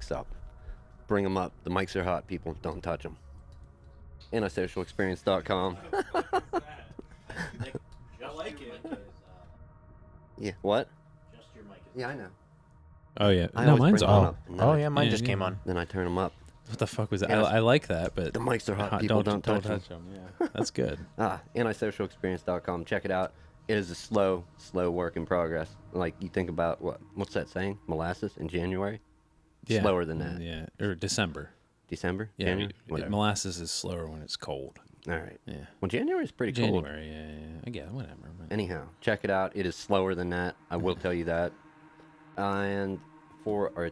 mics up. Bring them up. The mics are hot, people. Don't touch them. antisocialexperience.com. I like it. Yeah, what? Just your mic is Yeah, I know. Oh yeah. I No, always mine's bring mine off. up, and then Oh yeah, mine Yeah, just yeah. came on. Then I turn them up. What the fuck was that? Yes. I like that, but The mics are hot, people. Don't touch them. Yeah, that's good. Antisocialexperience.com. Check it out. It is a slow work in progress. Like, you think about, what's that saying? Molasses in January? Yeah. Slower than that. Yeah, or December. December? Yeah, January? Whatever. molasses is slower when it's cold. All right. Yeah. Well, January is pretty cold. January, yeah. I guess, whatever. But Anyhow, check it out. It is slower than that. I will tell you that. And for our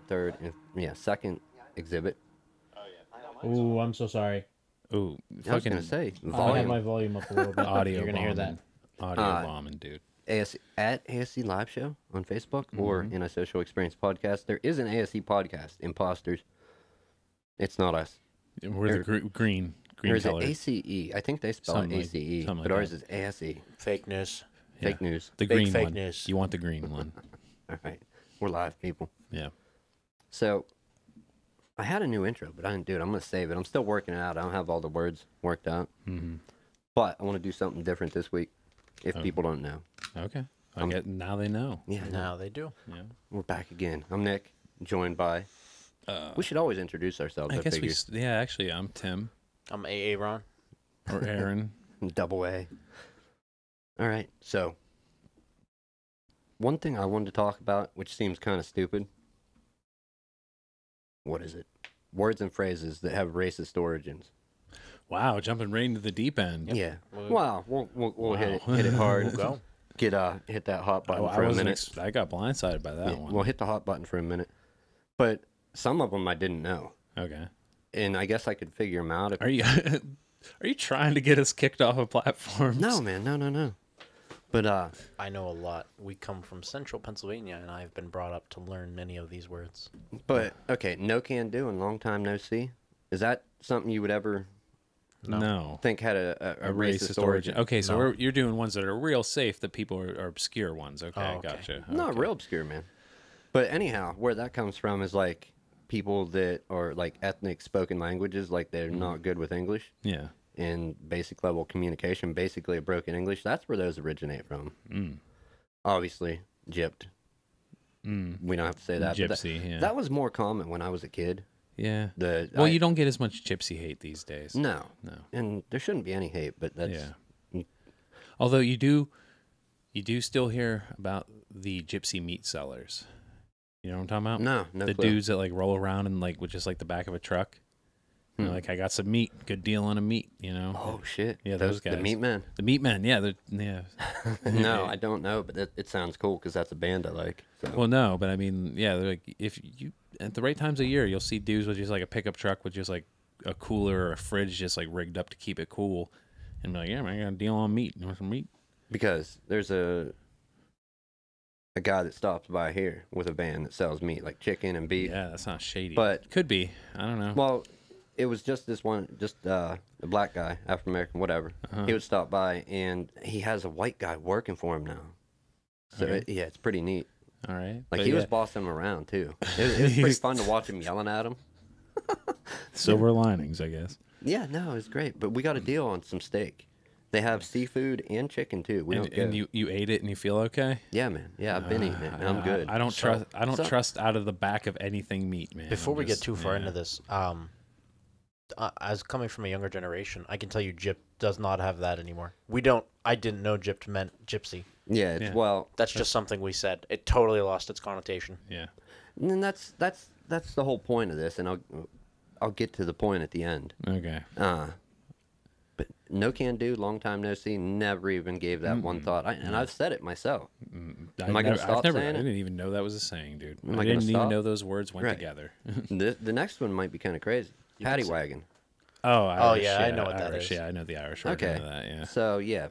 second exhibit. Ooh, I'm so sorry. ooh, I was fucking going to say, I have volume. my volume up a little bit. audio You're gonna hear that. Audio bombing, dude. At ASC Live Show on Facebook or in a Social Experience podcast. There is an ASC podcast, Imposters. It's not us. We're the green There's color. an ACE. I think they spell Something it like- ACE, something but like ours that. is ASE. Fake news. Yeah. Fake news. The Big green fake one. news. You want the green one. All right. We're live, people. Yeah. So, I had a new intro, but I didn't do it. I'm going to save it. I'm still working it out. I don't have all the words worked out. Mm-hmm. But I want to do something different this week, if people don't know. Okay. Now they know. Yeah, Now they do. Yeah. we're back again. I'm Nick, joined by... we should always introduce ourselves, I I guess figure. yeah, actually, I'm Tim I'm AA Ron. or Aaron. Double A. All right, so... One thing I wanted to talk about, which seems kind of stupid. What is it? Words and phrases that have racist origins. Wow, jumping right into the deep end. Yeah. Well, Wow. We'll hit Wow. it hard. We'll go. Hit that hot button Oh, I for a wasn't. minute. I got blindsided by that Yeah, one. we'll hit the hot button for a minute. But some of them I didn't know, Okay. and I guess I could figure them out. Are you are you trying to get us kicked off of platforms? No, man. No. But I know a lot. We come from central Pennsylvania, and I've been brought up to learn many of these words. okay. No can do and long time no see. Is that something you would ever No. think had a racist origin? Okay, so No. you're doing ones that are real safe that people are obscure ones. Okay, Oh, okay. gotcha. Not Okay. real obscure, man. But anyhow, where that comes from is like people that are like ethnic spoken languages, like they're not good with English Yeah. and basic level communication, basically a broken English. That's where those originate from. Obviously, gypped. We don't have to say that. but Gypsy, yeah. That was more common when I was a kid. Yeah. The Well, you don't get as much gypsy hate these days. No, No. and there shouldn't be any hate, but that's Yeah. Although you do still hear about the gypsy meat sellers. You know what I'm talking about? no The clue. dudes that like roll around in like with just like the back of a truck. They're like, I got some meat. Good deal on a meat. You know. Oh shit! Yeah, those the guys. meat men. The meat men. Yeah. Yeah. No, I don't know, but it sounds cool because that's a band I like. So. Well, no, but I mean, yeah, they're like if you at the right times of year, you'll see dudes with just like a pickup truck with just like a cooler or a fridge just like rigged up to keep it cool, and be like, yeah, man, I got a deal on meat. You want some meat? Because there's a guy that stops by here with a van that sells meat, like chicken and beef. Yeah, that's not shady. But- could be. I don't know. Well, it was just this one, a black guy, African American, whatever. He would stop by, and he has a white guy working for him now. So Okay. it's pretty neat. All right. Like But he was yeah, bossing him around too. It was pretty fun to watch him yelling at him. silver linings, I guess. Yeah, no, it was great. But we got a deal on some steak. They have seafood and chicken too. We don't And go. you ate it and you feel okay? Yeah, man. Yeah, I've been eating it. And I'm good. I don't So- trust out of the back of anything meat, man. Before I'm we get just- too far yeah. into this, as coming from a younger generation, I can tell you Gyp does not have that anymore. I didn't know Gypt meant gypsy. Yeah, it's Yeah. well, That's just something we said. It totally lost its connotation. Yeah. and that's the whole point of this, and I'll get to the point at the end. Okay. But no can do, long time no see, never even gave that one thought. And I've said it myself. Am I gonna stop saying I it? didn't even know that was a saying, dude. Am I I gonna didn't even stop? know those words went Right. together. The next one might be kind of crazy. Paddy wagon. Oh, Irish, yeah, I know what that Irish, is. Yeah, I know the Irish version Okay. of that. Yeah. So yeah,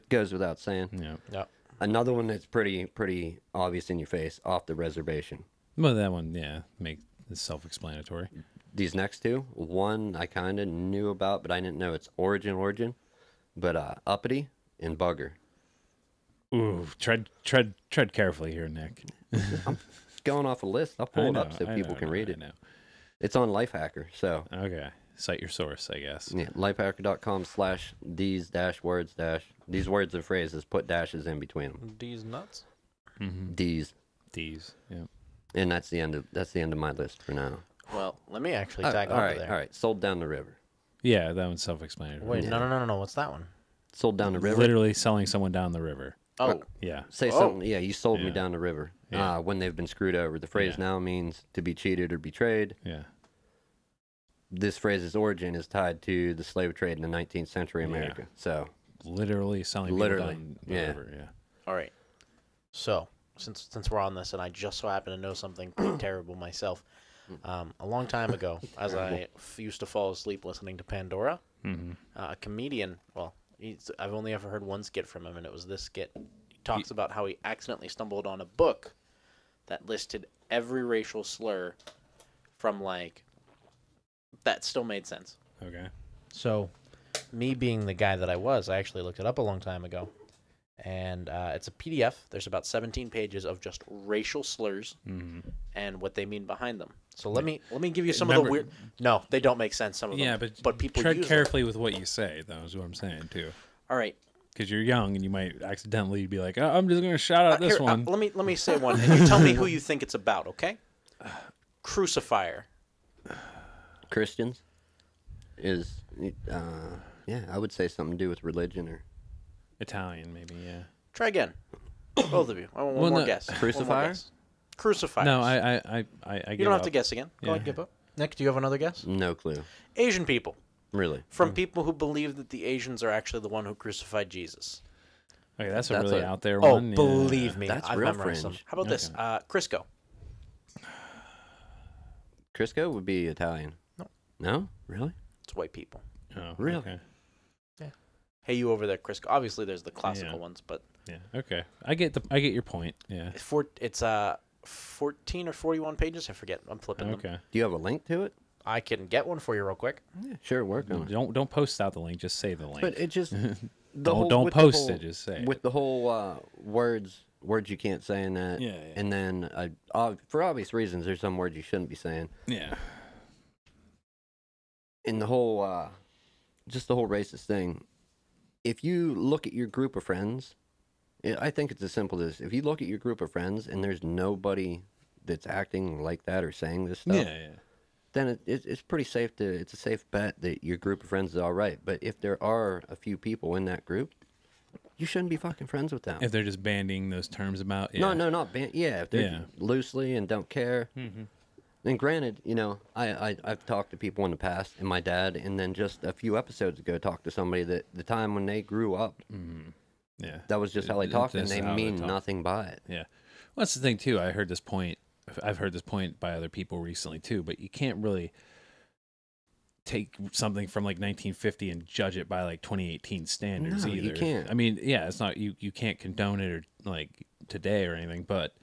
goes without saying. Yeah. Yep. Another one that's pretty obvious in your face, off the reservation. Well, that one, yeah, it's self-explanatory. These next two, one I kind of knew about, but I didn't know its origin. But uppity and bugger. Ooh, tread carefully here, Nick. just going off a list. I'll pull it up so people can read it. It's on Lifehacker, so. Okay. Cite your source, I guess. Yeah, lifehacker.com/these-words- these words and phrases, put dashes in between them. These nuts? Mm-hmm. These. Yeah. And that's the end of my list for now. Well, let me actually tag all over right, there. all right. Sold down the river. Yeah, that one's self-explanatory. Wait, Yeah. no. What's that one? Sold down the river. Literally selling someone down the river. Oh, Yeah. Say something. Yeah, you sold me Yeah. down the river. Yeah. When they've been screwed over. The phrase Yeah. now means to be cheated or betrayed. Yeah. This phrase's origin is tied to the slave trade in the 19th century Yeah. America. So, Literally selling Literally, people down the yeah. river. Yeah. all right. So, since we're on this, and I just so happen to know something pretty terrible myself, a long time ago, as I used to fall asleep listening to Pandora, Mm-hmm. a comedian, well, I've only ever heard one skit from him, and it was this skit. He talks about how he accidentally stumbled on a book that listed every racial slur from, like, that still made sense. Okay. So, me being the guy that I was, I actually looked it up a long time ago. And it's a PDF. There's about 17 pages of just racial slurs and what they mean behind them. So let me give you some of the weird. No, they don't make sense. Some of them. Yeah, but people tread use carefully with what you say. Though is what I'm saying too. them. All right. Because you're young and you might accidentally be like, oh, I'm just going to shout out this Here, one. let me say one, and you tell me who you think it's about. Okay. Crucifier. Christians is, yeah, I would say something to do with religion or. Italian, maybe, yeah. Try again. Both of you. I want one more guess. Crucifier? One more guess. Crucifiers. No, I You don't have to guess again. Go ahead, give up. Nick, do you have another guess? No clue. Asian people. Really? From people who believe that the Asians are actually the one who crucified Jesus. Okay, that's a That's really a- out there Oh, one. Yeah. believe me, That's I've real memorized them. fringe. How about this? Crisco. Crisco would be Italian. No. No? Really? It's white people. Oh, Really? Okay. Hey, you over there, Crisco. Obviously, there's the classical Yeah. ones, but Yeah. Okay. I get your point. Yeah. it's 14 or 41 pages. I forget. I'm flipping them. Okay. Do you have a link to it? I can get one for you real quick. Yeah, sure, work on it. Don't post out the link. Just say the link. But it just Don't post it, just say it. with the whole words you can't say in that. Yeah. And then for obvious reasons, there's some words you shouldn't be saying. Yeah. In the whole just the whole racist thing. If you look at your group of friends, I think it's as simple as if you look at your group of friends and there's nobody that's acting like that or saying this stuff, Yeah. then it's pretty safe it's a safe bet that your group of friends is all right. But if there are a few people in that group, you shouldn't be fucking friends with them. If they're just bandying those terms about. Yeah. No, not if they're loosely and don't care. Mm-hmm. And granted, I've talked to people in the past, and my dad, and then just a few episodes ago, talked to somebody that the time when they grew up, Yeah. that was just how they talked, and That's they how they mean talk. nothing by it. Yeah. Well, that's the thing too. I've heard this point by other people recently too. But you can't really take something from like 1950 and judge it by like 2018 standards No, either. you can't. I mean, yeah, it's not you can't condone it or like today or anything. But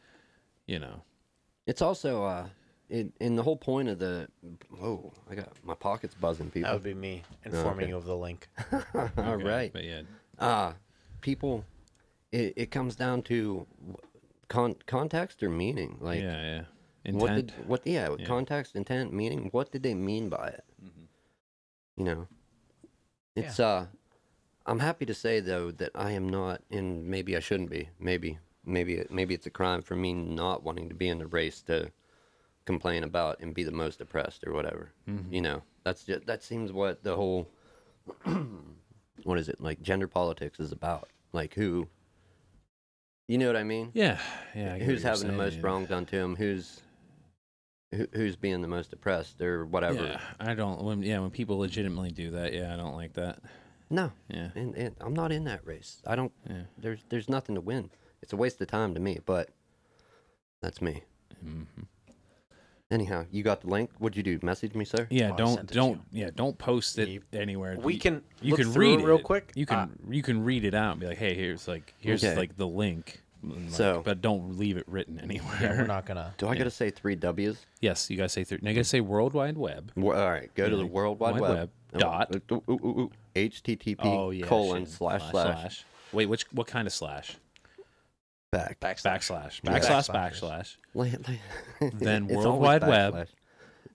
It's also in the whole point of the. Whoa! I got my pockets buzzing, people. That would be me informing okay. you of the link. All okay, right. But yeah. People, it comes down to context or meaning. Like, Yeah. Intent. Yeah. Context, intent, meaning. What did they mean by it? It's I'm happy to say though that I am not, and maybe I shouldn't be. Maybe it's a crime for me not wanting to be in the race to complain about and be the most oppressed or whatever. That seems what the whole what is it, like gender politics is about. Like who, you know what I mean? Yeah. I get Who's what you're having the most saying, wrong done to him? Who's being the most oppressed or whatever? Yeah, I don't. When people legitimately do that, I don't like that. No. Yeah. And I'm not in that race. I don't. Yeah. There's nothing to win. It's a waste of time to me. But that's me. Mm-hmm. Anyhow, you got the link. What'd you do? Message me, sir? Yeah, I don't sent it to don't post it anywhere. We can you look can through read it real it quick. You can read it out and be like, hey, here's Okay. like the link. And, So- but don't leave it written anywhere. Yeah, we're not gonna. Do I got to say 3 W's? Yes, you guys say now you gotta say World Wide Web. All right. Go to the World Wide Web. dot. HTTP Oh yeah. colon shit. // Wait, what kind of slash? backslash Backslash. then It's World always Wide backslash. Web,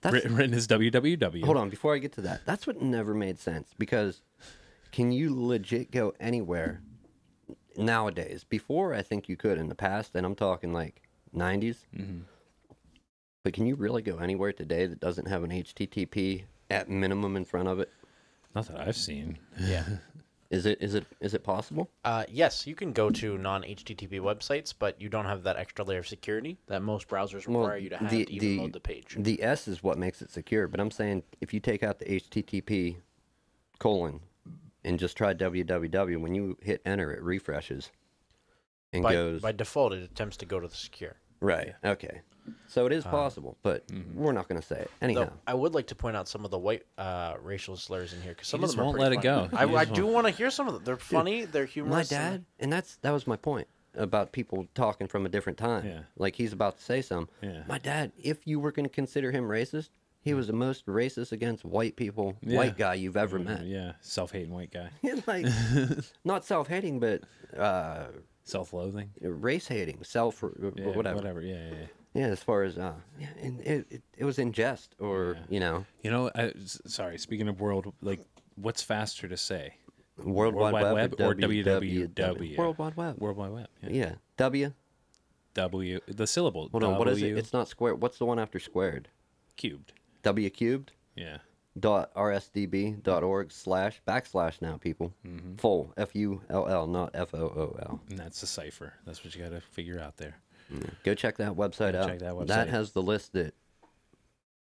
That's, written as www. hold on, before I get to that, that's what never made sense, because can you legit go anywhere nowadays? Before, I think you could in the past, and I'm talking like 90s. Mm-hmm. But can you really go anywhere today that doesn't have an HTTP at minimum in front of it? Not that I've seen. Yeah. Is it possible? Yes, you can go to non-HTTP websites, but you don't have that extra layer of security that most browsers require you to have to even load the page. The S is what makes it secure, but I'm saying if you take out the HTTP : and just try www, when you hit enter, it refreshes and goes. By default, it attempts to go to the secure. Right. Okay. So it is possible, but we're not going to say it anyhow. Though, I would like to point out some of the white racial slurs in here because some You of just them are won't pretty let it funny. go. I do want to hear some of them. They're funny. They're My humorous. dad, and that was my point about people talking from a different time. Yeah. Like he's about to say something. Yeah. My dad, if you were going to consider him racist, he was the most racist against white people, white guy you've ever met. Yeah, self-hating white guy. Like, not self-hating, but Self-loathing. race-hating, Yeah, whatever. Yeah. Yeah, as far as and it was in jest, or Yeah. you know, You know, sorry. Speaking of world, like, what's faster to say? World Wide Web or www? World Wide Web. World Wide Web. Yeah. Yeah, W. W. The syllable. Hold on, what is it? W It's not squared. What's the one after squared? cubed. W cubed. Yeah. .rsdb.org// now, people. Full FULL, not FOOL. And that's the cipher. That's what you got to figure out there. Go check that website out. check that website. That has the list that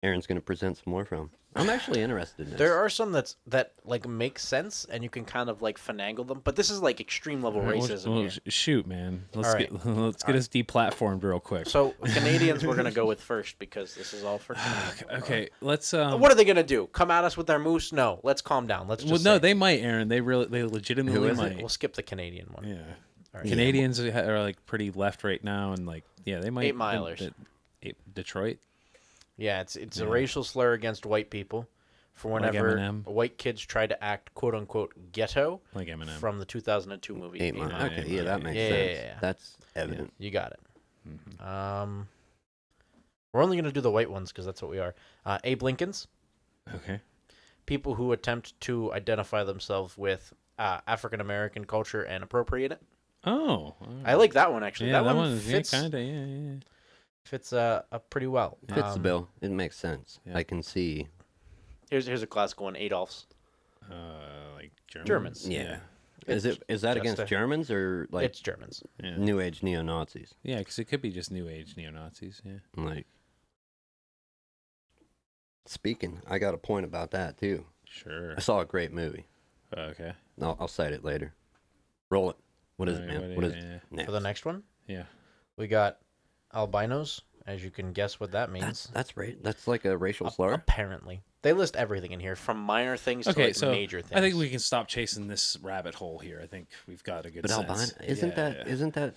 Aaron's going to present some more from. I'm actually interested in this. There are some that like make sense and you can kind of like finagle them, but this is like extreme level racism. Well, here. shoot, man. Let's All right. get let's get us deplatformed real quick. So Canadians we're gonna go with first because this is all for Canadians. Okay, let's. What are they gonna do? Come at us with their moose? No, let's calm down. Let's just Well, no, say. they might, Aaron. They legitimately Who is it? might. We'll skip the Canadian one. Yeah. All right. Canadians are like pretty left right now, and like they might 8 milers. Detroit. Yeah, it's a racial slur against white people for Like whenever Eminem. white kids try to act quote unquote ghetto Like Eminem. from the 2002 movie. 8 Mile. Okay, yeah, that makes Yeah, sense. yeah. That's evident. You got it. We're only gonna do the white ones because that's what we are. Abe Lincoln's. Okay. People who attempt to identify themselves with African American culture and appropriate it. Oh. I like that one actually. Yeah, that one is fits, kind of yeah. fits pretty well. Fits the bill. It makes sense. Yeah. I can see. Here's a classical one. Adolf's. Like Germans. Yeah. Is that just against a- Germans or like It's Germans. Yeah. New Age neo Nazis? Yeah, because it could be just New Age neo Nazis. Yeah. Like, speaking, I got a point about that too. Sure. I saw a great movie. Okay. I'll cite it later. Roll it. What is it, Alright, man? what What is is it? it? For the next one, Yeah. we got albinos. As you can guess what that means. That's right. That's like a racial slur. Apparently, they list everything in here from minor things to Okay, like so major things. I think we can stop chasing this rabbit hole here. I think we've got a good But sense. albino isn't Yeah.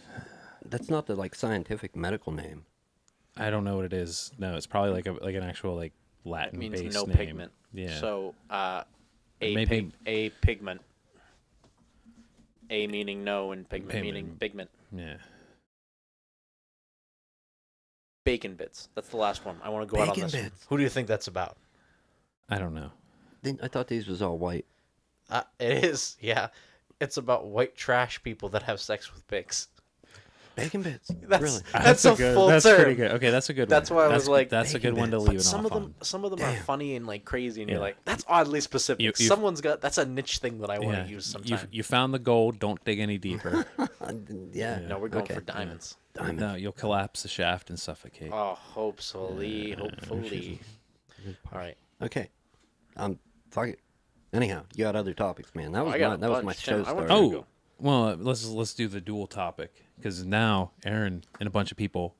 that's not the like scientific medical name. I don't know what it is. No, it's probably like an actual like It Latin means based no name. pigment. Yeah. So Maybe- a pigment. A meaning no and pigment Pigment. meaning pigment. Yeah. Bacon bits. That's the last one. I want to go out on Bacon this one. bits. Who do you think that's about? I don't know. I thought these was all white. It is. Yeah. It's about white trash people that have sex with pigs. Bacon bits. That's Really? that's a full That's term. pretty good. Okay, that's a good That's one. why I was like, that's a good bacon one to bits. leave But it some off of them are Damn. funny and like crazy, and Yeah. you're like, that's oddly specific. You- Someone's got that's a niche thing that I want Yeah. to use sometime. You found the gold. Don't dig any deeper. Yeah. No, we're going Okay. for diamonds. Diamond. No, you'll collapse the shaft and suffocate. Oh, hopefully. All right. Okay. Fuck it. Anyhow, you got other topics, man. That was I got a that was my bunch, Tim. show I want starter. to- Oh, well, let's do the dual topic because now Aaron and a bunch of people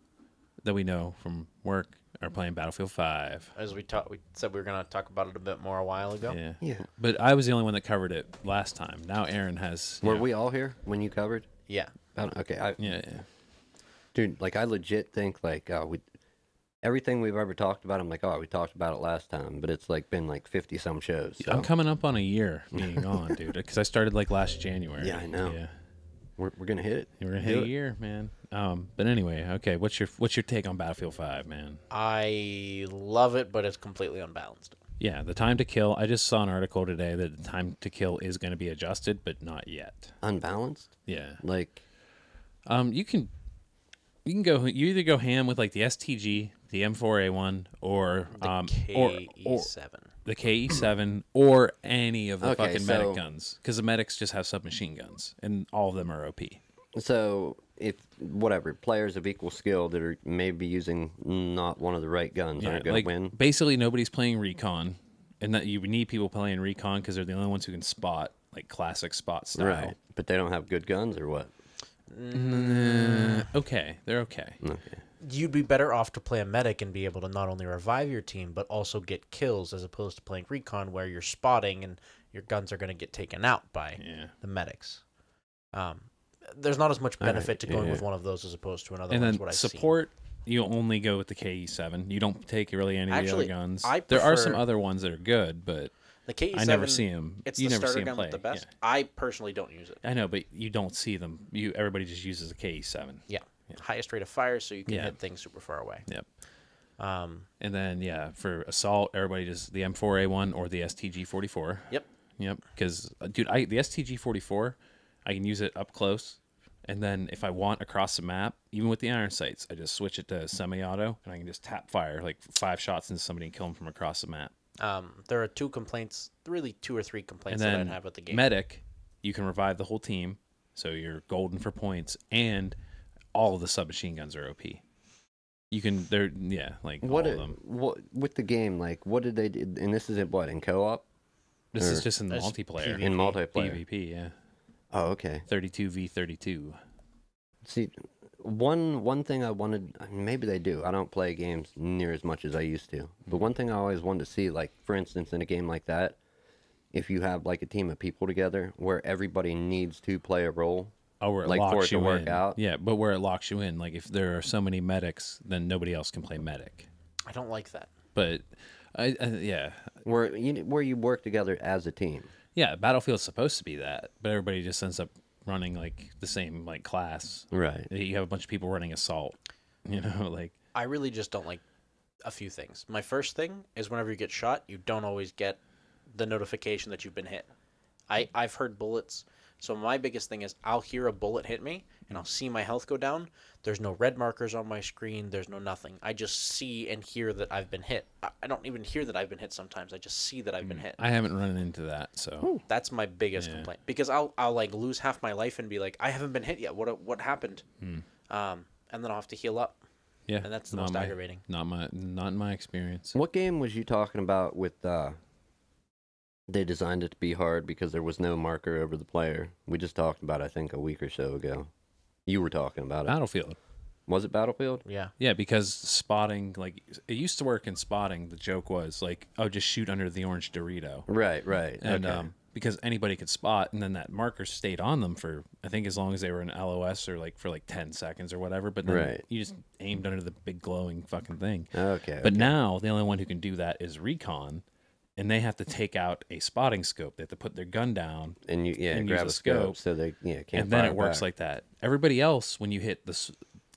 that we know from work are playing Battlefield 5. As we said we were gonna talk about it a bit more a while ago. Yeah. Yeah. But I was the only one that covered it last time. Now Aaron has. Were we all here when you covered? Yeah. Okay. Yeah. Dude, like I legit think like everything we've ever talked about, I'm like, oh, we talked about it last time, but it's like been like 50 some shows. So. I'm coming up on a year being on, dude, because I started like last January. Yeah, I know. Yeah. We're gonna hit it. We're gonna hit a year, man. But anyway, okay. What's your take on Battlefield 5, man? I love it, but it's completely unbalanced. Yeah, the time to kill. I just saw an article today that the time to kill is going to be adjusted, but not yet. Unbalanced. Yeah. Like, You can go. You either go ham with like the STG, the M4A1, or KE7. the KE7, or any of the Okay, fucking so- medic guns, because the medics just have submachine guns, and all of them are OP. so if whatever players of equal skill that are maybe using not one of the right guns aren't gonna like win. basically nobody's playing recon, and that you need people playing recon because they're the only ones who can spot like classic spot style. Right, but they don't have good guns or what? Okay, they're okay. Okay. You'd be better off to play a medic and be able to not only revive your team, but also get kills, as opposed to playing recon where you're spotting and your guns are going to get taken out by the medics. There's not as much benefit to going with one of those as opposed to another. And one, then what I've support, you only go with the KE7. You don't take really any of the other guns. I There are some prefer- other ones that are good, but The KE7, I never see them. It's You the never see starter them gun play. with the best. Yeah. I personally don't use it. I know, but you don't see them. Everybody just uses the KE7. Yeah. Highest rate of fire, so you can Yeah. hit things super far away. Yep. And then for assault, everybody just the M4A1 or the STG-44. Yep. Yep. Because dude, the STG-44, I can use it up close, and then if I want across the map, even with the iron sights, I just switch it to semi-auto, and I can just tap fire like 5 shots into somebody and kill them from across the map. There are 2 complaints, really 2 or 3 complaints And that then I'd have with the game. medic, you can revive the whole team, so you're golden for points, and all of the submachine guns are OP. You can, like What all of them. what with the game? Like, what did they do? And this is in co-op? This is or- just in the That's multiplayer. In multiplayer. PvP, yeah. Oh, okay. 32v32. See, one thing I wanted, maybe they do. I don't play games near as much as I used to. But one thing I always wanted to see, like for instance, in a game like that, if you have like a team of people together where everybody needs to play a role. Oh, where it Like, for locks it to you work in. out? Yeah, but where it locks you in. Like if there are so many medics, then nobody else can play medic. I don't like that. But yeah, Where you work together as a team. yeah, Battlefield's supposed to be that, but everybody just ends up running like the same like class. Right. You have a bunch of people running assault. You know, like I really just don't like a few things. My first thing is whenever you get shot, you don't always get the notification that you've been hit. I've heard bullets. So my biggest thing is I'll hear a bullet hit me and I'll see my health go down. There's no red markers on my screen. There's no nothing. I just see and hear that I've been hit. I don't even hear that I've been hit sometimes. I just see that I've been hit. I haven't run into that, so That's my biggest complaint, because I'll like lose half my life and be like, I haven't been hit yet. What happened? And then I'll have to heal up. yeah. And that's the not most my- aggravating. Not in my experience. What game was you talking about with they designed it to be hard because there was no marker over the player? We just talked about it, I think, a week or so ago. You were talking about it. Battlefield. Was it Battlefield? Yeah. Yeah, because spotting, like, it used to work in spotting. The joke was, like, oh, just shoot under the orange Dorito. Right. And okay. because anybody could spot, and then that marker stayed on them for, I think, as long as they were in LOS or, like, for, like, 10 seconds or whatever. But then Right. you just aimed under the big glowing fucking thing. Okay. But now, the only one who can do that is Recon, and they have to take out a spotting scope. They have to put their gun down, and you and grab use a a scope, scope so they can't. and then fire it works back. like that. Everybody else, when you hit the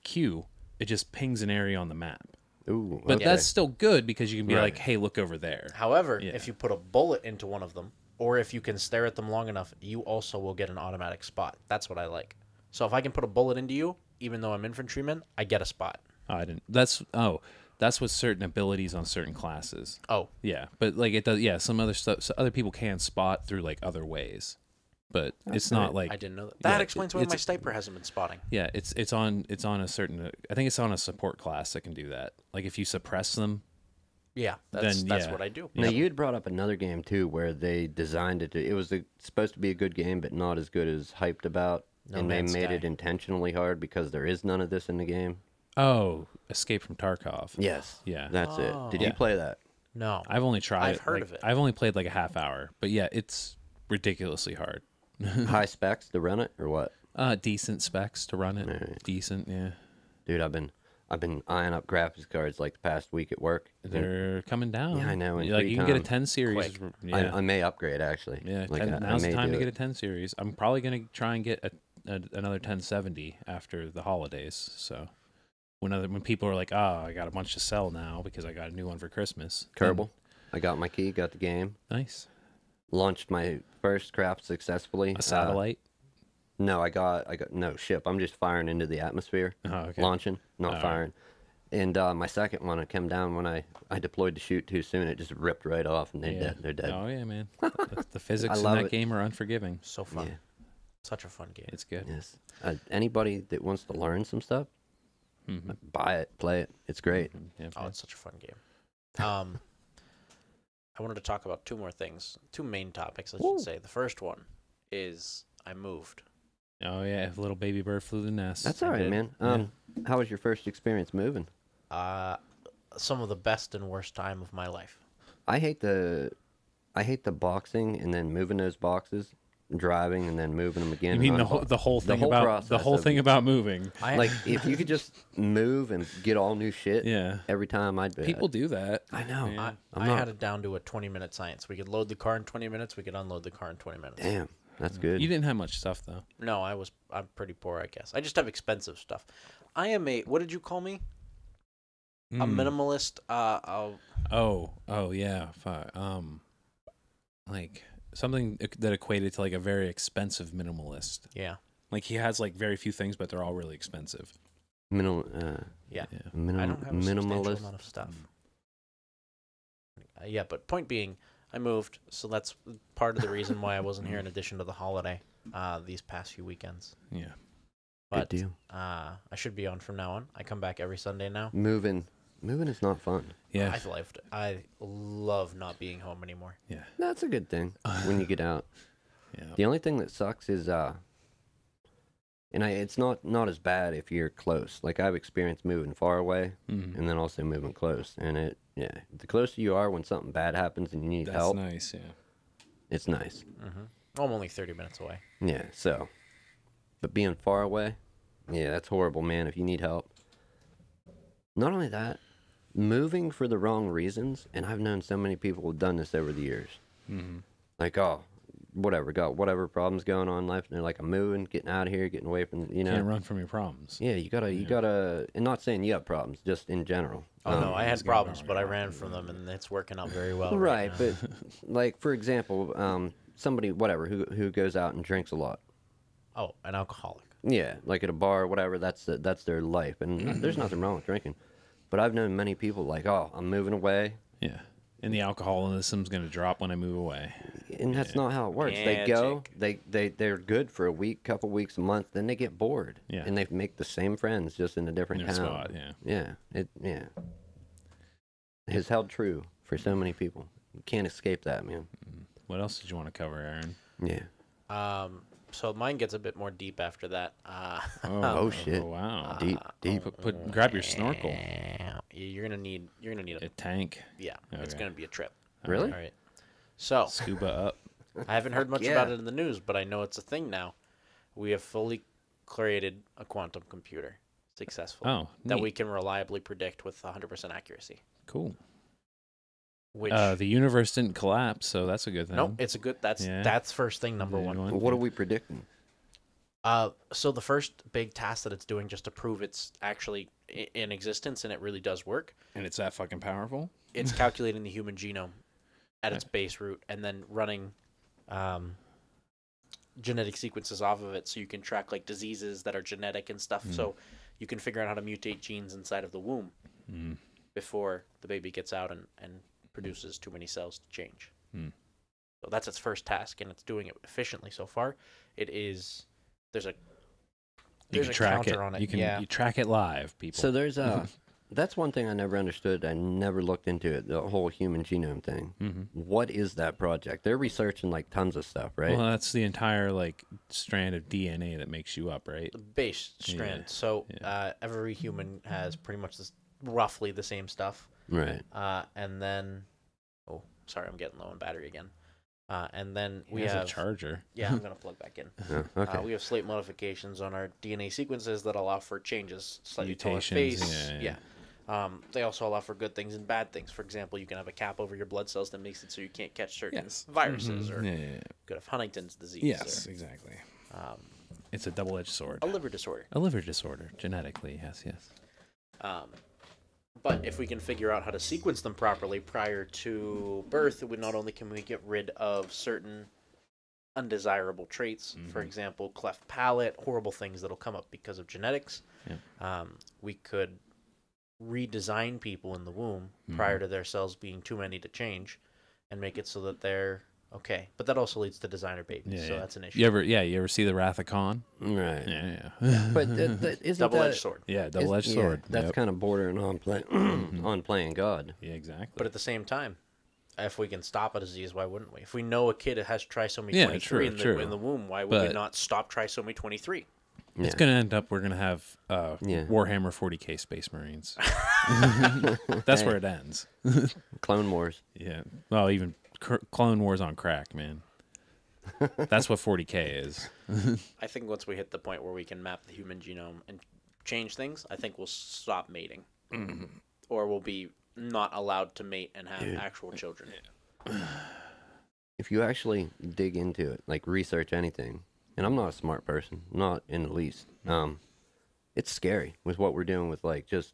Q, it just pings an area on the map. Ooh, But okay. that's still good because you can be Right. like, hey, look over there. However, Yeah. if you put a bullet into one of them, or if you can stare at them long enough, you also will get an automatic spot. That's what I like. So if I can put a bullet into you, even though I'm infantryman, I get a spot. Oh, I didn't. That's with certain abilities on certain classes. Oh, Yeah, but like it does. Yeah, some other stuff. So other people can spot through like other ways, but it's not like I didn't know that. That yeah, explains why my sniper hasn't been spotting. Yeah, it's on a certain. I think it's on a support class that can do that. Like if you suppress them. Yeah, that's yeah. what I do. Now you had brought up another game too, where they designed it. It was supposed to be a good game, but not as good as hyped about, No and they Man's made Sky. it intentionally hard because there is none of this in the game. Oh, Escape from Tarkov. Yes. Yeah. That's it. Did Yeah. you play that? No, I've only tried I've it. heard like, of it. I've only played like a half hour, but yeah, it's ridiculously hard. High specs to run it or what? Decent specs to run it. Alright. Decent, yeah. Dude, I've been eyeing up graphics cards like the past week at work. They're coming down. Yeah, I know, in Like free you can get a time. 10 series. Quick. Yeah, I may upgrade actually. yeah. Like, 10, I now's the may time do to get it. a 10 series. I'm probably gonna try and get a another 1070 after the holidays. So when people are like, "Oh, I got a bunch to sell now because I got a new one for Christmas." Kerbal. I got my key, got the game. Nice. Launched my first craft successfully. A satellite. No, I got no ship. I'm just firing into the atmosphere. Oh, okay. Launching, not All firing. And my second one, it came down when I deployed to shoot too soon. It just ripped right off, and they're dead. Oh yeah, man. The physics in love that it. game are unforgiving. So fun. Yeah. Such a fun game. It's good. Yes. Anybody that wants to learn some stuff, buy it, play it. It's great. Yeah, Oh, it's such a fun game. I wanted to talk about two more things. Two main topics, I should say. The first one is I moved. Oh yeah, if a little baby bird flew the nest. That's all right, did. man. Yeah. How was your first experience moving? Some of the best and worst time of my life. I hate the boxing and then moving those boxes, driving and then moving them again. You mean and the whole thing whole about process the whole of- thing about moving? like if you could just move and get all new shit. Yeah. Every time I'd be. People do that. I know. Yeah. I had it down to a 20-minute science. We could load the car in 20 minutes. We could unload the car in 20 minutes. Damn, that's good. You didn't have much stuff though. No, I'm pretty poor, I guess. I just have expensive stuff. I am what did you call me? A minimalist. Oh yeah. Like something that equated to like a very expensive minimalist. Yeah. Like he has like very few things, but they're all really expensive. Minimal. Yeah. Yeah. I don't have a substantial Minimalist. amount of stuff. Yeah, but point being, I moved, so that's part of the reason why I wasn't here in addition to the holiday these past few weekends. Yeah. But Good deal. I should be on from now on. I come back every Sunday now. Moving is not fun. Yeah. I love not being home anymore. Yeah. That's a good thing when you get out. Yeah. The only thing that sucks is it's not as bad if you're close. Like I've experienced moving far away and then also moving close. And the closer you are when something bad happens and you need That's help, nice. Yeah. it's nice. I'm only 30 minutes away. Yeah, so. But being far away, yeah, that's horrible, man, if you need help. Not only that, moving for the wrong reasons, and I've known so many people who've done this over the years. Like, got whatever problems going on in life, and they're like, I'm moving, getting out of here, getting away from, Can't run from your problems. Yeah, you gotta, and not saying you have problems, just in general. Oh, no, I had he's got problems, wrong, but I right, ran from them, and it's working out very well. Right, now. but like, for example, somebody, whatever, who goes out and drinks a lot. Oh, an alcoholic. Yeah, like at a bar or whatever, that's their life, and there's nothing wrong with drinking. But I've known many people like, oh, I'm moving away, Yeah. And the alcoholism's going to drop when I move away. and that's not how it works. They go, they're good for a week, couple weeks, a month, then they get bored, Yeah. and they make the same friends just in a different New town. spot, yeah. It has held true for so many people. You can't escape that, man. What else did you want to cover, Aaron? Yeah. So mine gets a bit more deep after that. Oh shit. Oh, wow. Deep. Grab your snorkel. You're gonna need A tank. yeah. It's Okay. gonna be a trip. Really? All right. So Scuba up. I haven't heard much yeah. about it in the news, but I know it's a thing now. We have fully created a quantum computer successfully Oh, that neat. we can reliably predict with 100% accuracy. Cool. Which The universe didn't collapse, so that's a good thing. no, it's a good. That's first thing number Good one. one. What are we predicting? So the first big task that it's doing just to prove it's actually in existence and it really does work, And it's that fucking powerful? it's calculating the human genome at its base root and then running genetic sequences off of it so you can track like diseases that are genetic and stuff. So you can figure out how to mutate genes inside of the womb before the baby gets out and produces too many cells to change. So that's its first task, and it's doing it efficiently so far. It is there's a You can track counter it. on it. You can yeah. you track it live, people. So there's that's one thing I never understood. I never looked into it. The whole human genome thing. What is that project? They're researching like tons of stuff, right? Well, that's the entire like strand of DNA that makes you up, right? The base strand. Yeah. So every human has pretty much roughly the same stuff. Right. And then, oh, sorry, I'm getting low on battery again. And then He we has have a charger. Yeah, I'm gonna plug back in. Oh, okay. We have slight modifications on our DNA sequences that allow for changes, slightly taller Mutations, face. yeah. They also allow for good things and bad things. For example, you can have a cap over your blood cells that makes it so you can't catch certain Yes. viruses, Mhm. or Yeah. you could have Huntington's disease. Yes, exactly. It's a double-edged sword. A liver disorder. A liver disorder, genetically. Yes, yes. But if we can figure out how to sequence them properly prior to birth, not only can we get rid of certain undesirable traits, for example, cleft palate, horrible things that'll come up because of genetics. Yeah. We could redesign people in the womb prior to their cells being too many to change, and make it so that they're okay. But that also leads to designer babies, so that's an issue. You ever see the Wrath of Khan? Right. Yeah. But isn't Double-edged that, sword. Yeah, double-edged sword. That's Yep. kind of bordering on on playing God. Yeah, exactly. But at the same time, if we can stop a disease, why wouldn't we? If we know a kid has trisomy Yeah, 23 true. in the womb, why would we But- not stop trisomy 23? Yeah. It's going to end up, we're going to have Warhammer 40K Space Marines. That's where it ends. Clone Wars. Yeah. Well, even Clone Wars on crack, man. That's what 40K is. I think once we hit the point where we can map the human genome and change things, I think we'll stop mating. Or we'll be not allowed to mate and have actual children. If you actually dig into it, like research anything, and I'm not a smart person, not in the least, it's scary with what we're doing with like just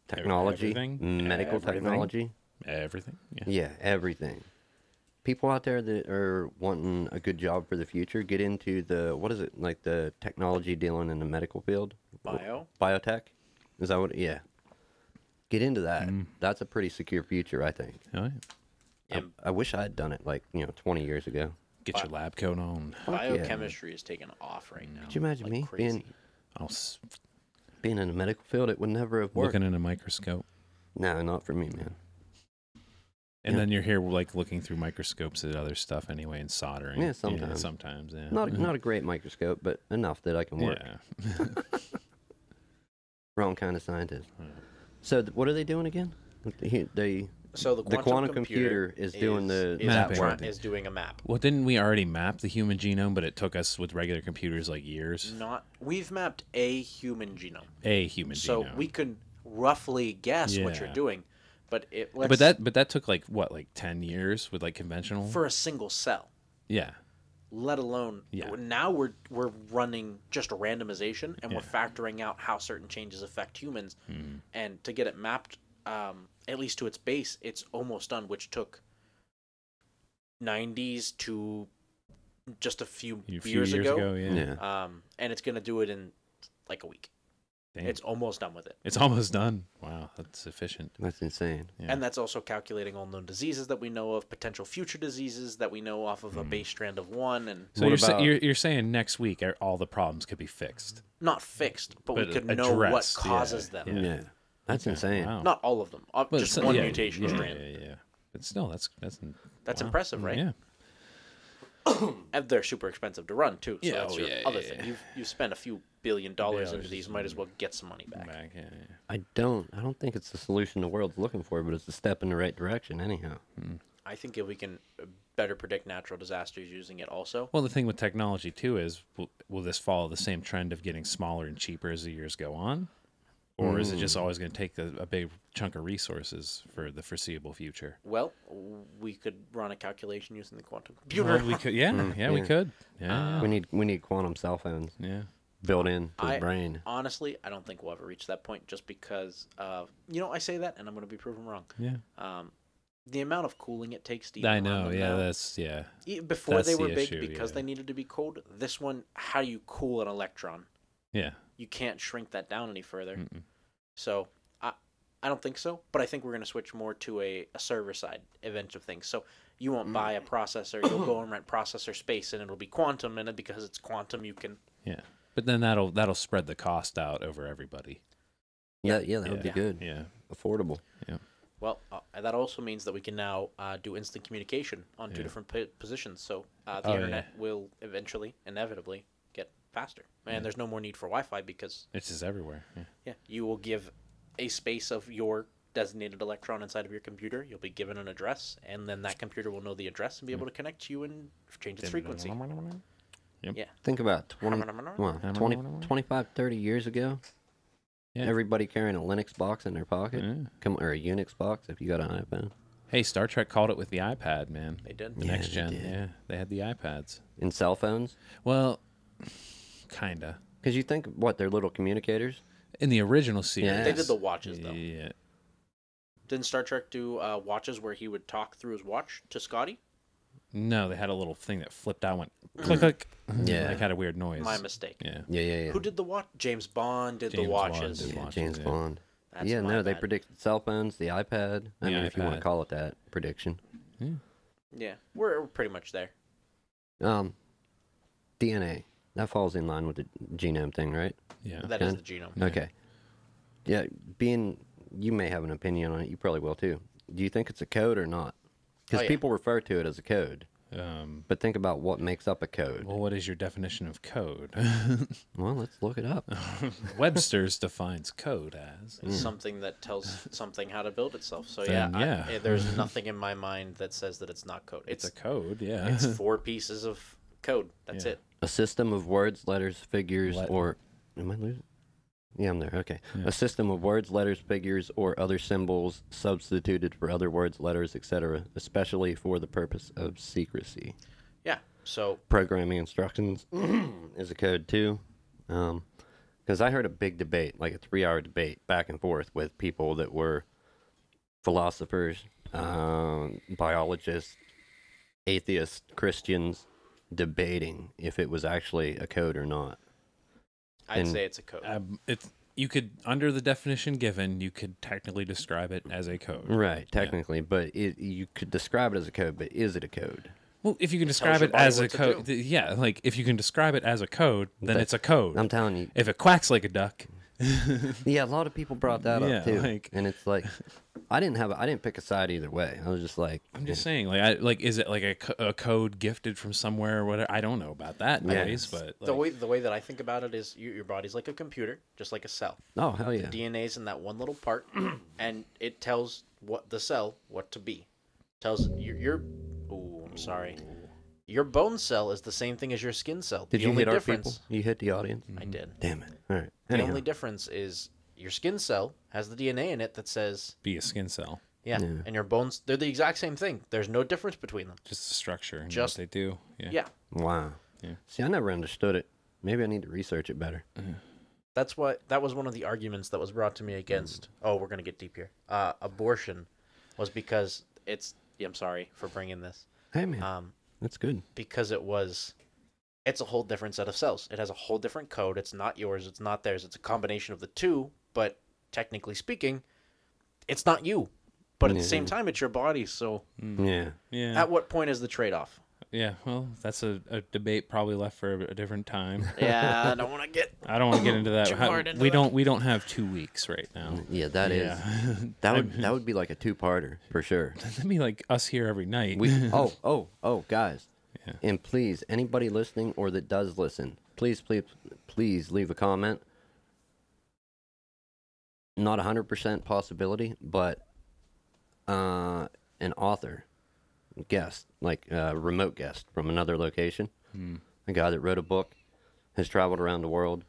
technology, Everything? medical Everything? technology. Everything. Yeah. Yeah, everything. People out there that are wanting a good job for the future, get into the, what is it, like the technology dealing in the medical field? Biotech? Is that what, yeah. Get into that. That's a pretty secure future, I think. Oh, yeah. I wish I had done it like, 20 years ago. Get your lab coat on. Biochemistry is taking off right now. Could you imagine like me crazy. being in the medical field? It would never have worked. Looking in a microscope. No, not for me, man. And then you're here like looking through microscopes at other stuff anyway and soldering. Yeah, sometimes. Sometimes, yeah. Not a great microscope, but enough that I can work. Yeah. Wrong kind of scientist. So what are they doing again? So the quantum computer is doing the mapping. is doing a map. Well, didn't we already map the human genome, but it took us with regular computers like years? We've mapped a human genome. A human So genome. we could roughly guess what you're Yeah. doing, but that took like what, like 10 years with like conventional? for a single cell. Yeah. Let alone now we're running just randomization and we're factoring out how certain changes affect humans, and to get it mapped at least to its base, it's almost done, which took 90s to just a few years ago. Yeah. And it's gonna do it in like a week. Damn. It's almost done with it. It's almost done. Wow, that's efficient. That's insane. Yeah. And that's also calculating all known diseases that we know of, potential future diseases that we know off of a base strand of one, and So you're saying next week all the problems could be fixed? not fixed, but we But could know what addressed, causes them. Yeah. That's insane. Wow. Not all of them, just one mutation strand. Yeah. But still, that's That's wow. impressive, right? Yeah. And they're super expensive to run too. So Yeah, that's oh, your yeah, other yeah, thing. yeah. You spend a few $billion into these, might as well get some money back. Yeah. I don't think it's the solution the world's looking for, but it's a step in the right direction anyhow. I think if we can better predict natural disasters using it also. Well, the thing with technology too is, will this follow the same trend of getting smaller and cheaper as the years go on, or is it just always going to take a big chunk of resources for the foreseeable future? Well, we could run a calculation using the quantum computer. Well, we could, we could. Yeah, We need quantum cell phones yeah. built in to the brain. Honestly, I don't think we'll ever reach that point just because of, I say that and I'm going to be proven wrong. Yeah. The amount of cooling it takes to even I run know. them Yeah, now. that's Before that's they the were big issue, because yeah. they needed to be cooled. This one, how do you cool an electron? Yeah. You can't shrink that down any further. So I don't think so, but I think we're going to switch more to a server side event of things. So you won't buy a processor, you'll go and rent processor space and it'll be quantum, and because it's quantum you can. Yeah. But then that'll spread the cost out over everybody. Yeah, that would be good. Yeah. Affordable. Yeah. Well, that also means that we can now do instant communication on two different positions. So the internet will inevitably get faster. And there's no more need for Wi-Fi because It's just everywhere. Yeah. you will give a space of your designated electron inside of your computer. You'll be given an address, and then that computer will know the address and be able to connect to you and change its frequency. Yep. Yeah. Think about 25, 30 years ago. Yeah. Everybody carrying a Linux box in their pocket. Yeah. Or a Unix box if you got an iPhone. Hey, Star Trek called it with the iPad, man. They did. The next gen. Yeah. They had the iPads. In cell phones? Well, kinda. Because you think, what, they're little communicators? In the original series, Yeah. They did the watches though. Yeah. Didn't Star Trek do watches where he would talk through his watch to Scotty? No, they had a little thing that flipped out, went click click. Yeah. Like had a weird noise. My mistake. Yeah. Yeah. Who did the watch? James Bond did James the Bond watches. did. Yeah, Watches, James yeah. Bond. That's Yeah, my no, they bad. predicted cell phones, the iPad. I The mean, if you want iPad. to call it that, prediction. Yeah, we're pretty much there. DNA. That falls in line with the genome thing, right? Yeah. That is Okay. the genome. Yeah. Okay. Yeah, you may have an opinion on it. You probably will too. Do you think it's a code or not? Because Oh, yeah. people refer to it as a code. Um, But think about what makes up a code. well, what is your definition of code? Well, let's look it up. Webster's defines code as. It's something that tells something how to build itself. So Then, yeah, yeah. there's nothing in my mind that says that it's not code. It's a code, yeah. It's 4 pieces of code. That's Yeah. it. A system of words, letters, figures, Let- or... Am I losing? Yeah, I'm there. Okay. Yeah. A system of words, letters, figures, or other symbols substituted for other words, letters, etc., especially for the purpose of secrecy. Yeah. So Programming instructions is a code too. Because I heard a big debate, like a 3-hour debate back and forth with people that were philosophers, biologists, atheists, Christians, debating if it was actually a code or not. I'd And- say it's a code. You could, under the definition given, you could technically describe it as a code. Right, technically, but you could describe it as a code, but is it a code? Well, if you can describe your it body as a what to code, do. yeah, like if you can describe it as a code, then it's a code. I'm telling you. If it quacks like a duck, Yeah, a lot of people brought that Yeah, up too. like- And it's like I didn't pick a side either way. I was just like I'm just saying, like, is it like a code gifted from somewhere or whatever? I don't know about that, Yeah. ways, but the like, way that I think about it is your body's like a computer, just like a cell. oh hell yeah. DNA's in that one little part, and it tells the cell what to be. Tells ooh, I'm sorry. Your bone cell is the same thing as your skin cell. Did the you only hit our difference, people? You hit the audience? I did. Damn it. All right. The Anyhow. only difference is your skin cell has the DNA in it that says, be a skin cell, yeah, Yeah. and your bones, they're the exact same thing. There's no difference between them. just the structure and Just- what they do. Yeah. Yeah. Wow. Yeah. See, I never understood it. Maybe I need to research it better. That was one of the arguments that was brought to me against, oh, we're going to get deep here. Abortion was because I'm sorry for bringing this. Hey man, that's good. Because it's a whole different set of cells. It has a whole different code. It's not yours. It's not theirs. It's a combination of the two, but technically speaking, it's not you. But at the same time, it's your body. So Yeah. Yeah. at what point is the trade-off? Yeah. Well, that's a debate probably left for a different time. Yeah, I don't want to get... I don't want to get into that. Too hard into we that. don't have 2 weeks right now. Yeah, that is. Yeah. That would be like a 2-parter for sure. That'd be like us here every night. Oh, guys. Yeah. And please, anybody listening or that does listen, please leave a comment. Not 100% possibility, but an author, guest, like a remote guest from another location, a guy that wrote a book, has traveled around the world.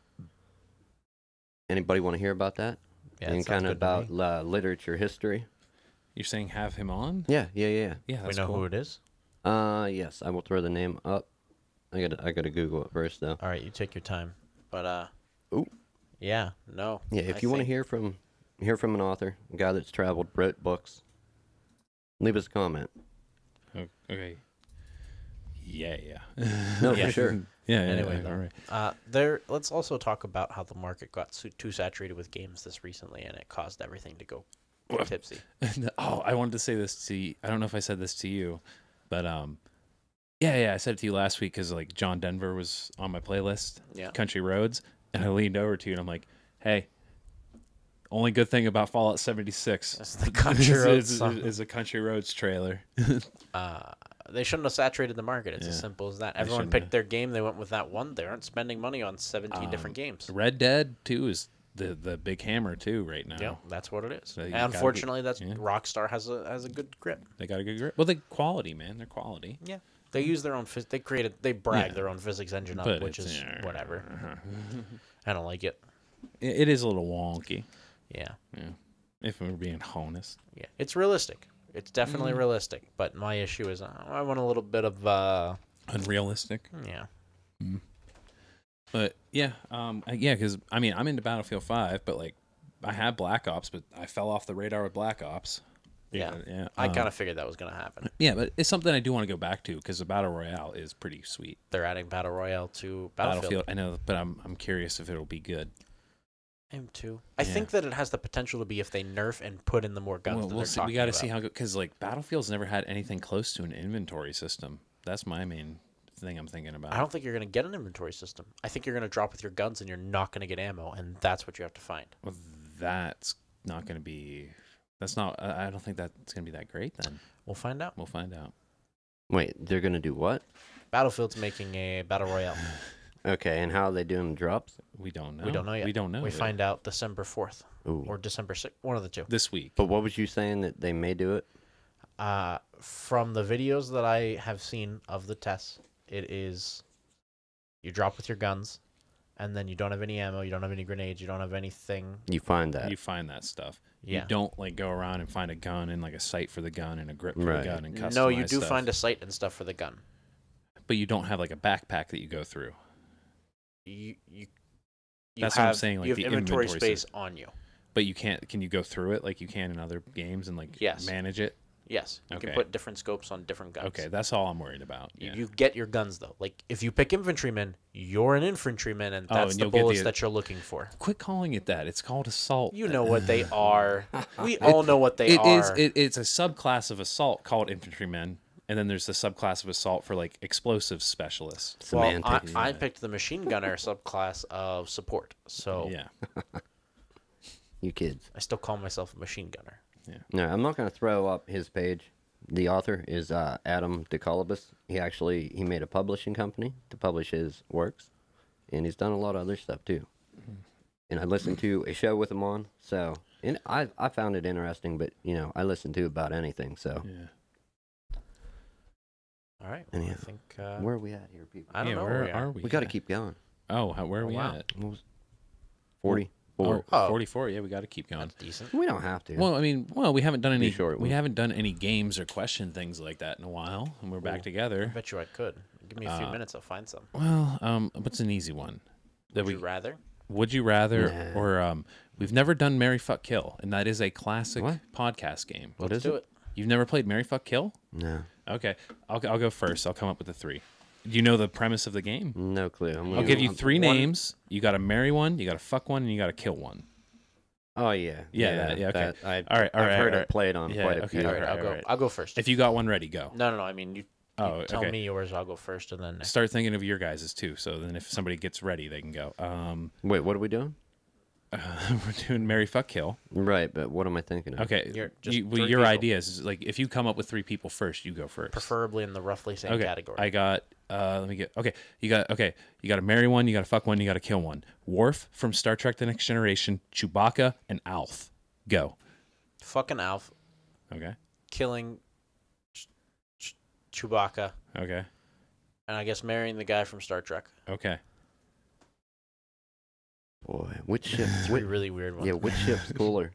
Anybody want to hear about that? Yeah, and that kind sounds of good to about literature history. You're saying have him on? Yeah. Yeah, We that's know cool. who it is? Yes, I will throw the name up. I gotta Google it first though. All right, you take your time. But, Ooh. yeah, no. Yeah, if you want to hear from an author, a guy that's traveled, wrote books, leave us a comment. Okay. Yeah. No, Yeah. for sure. Yeah. Anyway, yeah, all though, right. let's also talk about how the market got too saturated with games this recently, and it caused everything to go tipsy. Oh, I wanted to say this to you. I don't know if I said this to you, but yeah, I said it to you last week because like John Denver was on my playlist, Yeah. Country Roads, and I leaned over to you and I'm like, hey, only good thing about Fallout 76 That's the Country Roads song. is a Country Roads trailer. They shouldn't have saturated the market. It's as Yeah. simple as that. Everyone shouldn't picked have. their game. They went with that one. They aren't spending money on 17 different games. Red Dead 2 is the big hammer too right now. Yeah, that's what it is. So you And gotta unfortunately, get- that's yeah. Rockstar has a good grip. They got a good grip. Well, the quality, man, they're quality. Yeah, they use their own. They brag Yeah. their own physics engine up, But which it's- is whatever. I don't like it. It is a little wonky. Yeah, Yeah, if we're being honest. yeah, it's realistic. It's definitely realistic. But my issue is I want a little bit of Unrealistic. yeah. But yeah, yeah, because I mean, I'm into Battlefield 5, but like, I had Black Ops, but I fell off the radar with Black Ops. Yeah. Yeah. I kind of figured that was going to happen. Yeah, but it's something I do want to go back to because the Battle Royale is pretty sweet. They're adding Battle Royale to Battlefield. I know, but I'm curious if it'll be good. Him too. I think that it has the potential to be if they nerf and put in the more guns. We'll see. We got to see how good, because like Battlefield's never had anything close to an inventory system. That's my main thing I'm thinking about. I don't think you're going to get an inventory system. I think you're going to drop with your guns and you're not going to get ammo, and that's what you have to find. Well, that's not going to be. That's not. I don't think that's going to be that great. Then We'll find out. we'll find out. Wait, they're gonna do what? Battlefield's making a Battle Royale. Okay, and how are they doing drops? We don't know. We don't know yet. We don't know. We yet. find out December 4th Ooh. or December 6th, one of the two. this week. But what was you saying that they may do it? From the videos that I have seen of the tests, it is you drop with your guns, and then you don't have any ammo, you don't have any grenades, you don't have anything. You find that. You find that stuff. Yeah. You don't like go around and find a gun and like a sight for the gun and a grip for Right. the gun and customize No, you do stuff. find a sight and stuff for the gun. But you don't have like a backpack that you go through. You That's have, what I'm saying, like you have the inventory inventory space system. on you. But you can't. Can you go through it like you can in other games and like Yes. manage it? Yes, you can Okay. put different scopes on different guns. Okay, that's all I'm worried about. You- Yeah. You get your guns though. Like if you pick infantryman, you're an infantryman, and Oh, that's and the you'll get bullets the- that you're looking for. Quit calling it that. It's called assault. You know what they are. We all know what they It are. is. It's a subclass of assault called infantrymen, and then there's the subclass of assault for like explosive specialists. Well, Semantics. I picked the machine gunner subclass of support, so Yeah. You kids. I still call myself a machine gunner. No, I'm not gonna throw up his page. The author is Adam DeColobus. He made a publishing company to publish his works, and he's done a lot of other stuff too. And I listened to a show with him on, so and I found it interesting. But I listen to about anything. So Yeah. All right. Well, I Anyhow, think where are we at here, people? I don't Yeah, know where we are we? We got to keep going. Oh, where are we wow. at? What was 40? Oh, Oh. 44. Yeah, we got to keep going. That's decent. We don't have to. Well, I mean, we haven't done any. short We one. haven't done any games or question things like that in a while, and we're back I together. bet you I could. Give me a few minutes, I'll find some. Well, what's an easy one? Would you rather? Would you rather, Nah. or we've never done Marry Fuck Kill, and that is a classic What? podcast game. What Let's is do it? it. You've never played Marry Fuck Kill? No, Okay, I'll go first. I'll come up with the three. Do you know the premise of the game? no clue. I'll give you want three one- names. You got to marry one, you got to fuck one, and you got to kill one. Oh yeah, Yeah, okay. I've All right, heard all it played on Yeah, quite a okay, few. All right, right, I'll go. right. I'll go first. If you got one ready, go. No. I mean, you tell okay. me yours. I'll go first, and then Start thinking of your guys's too. So then, if somebody gets ready, they can go. Wait, what are we doing? We're doing Marry Fuck Kill. Right, but what am I thinking of? Okay, Just well, three your people. ideas is like if you come up with three people first, you go first. preferably in the roughly same Okay, category. I got. Let me get. Okay, you got to marry one, you got to fuck one, you got to kill one. Worf from Star Trek: The Next Generation, Chewbacca, and Alf. Go. Fucking Alf, Okay. killing Chewbacca, Okay. and I guess marrying the guy from Star Trek. Okay. Boy, which ship? Three really weird ones. Yeah, which ship's cooler?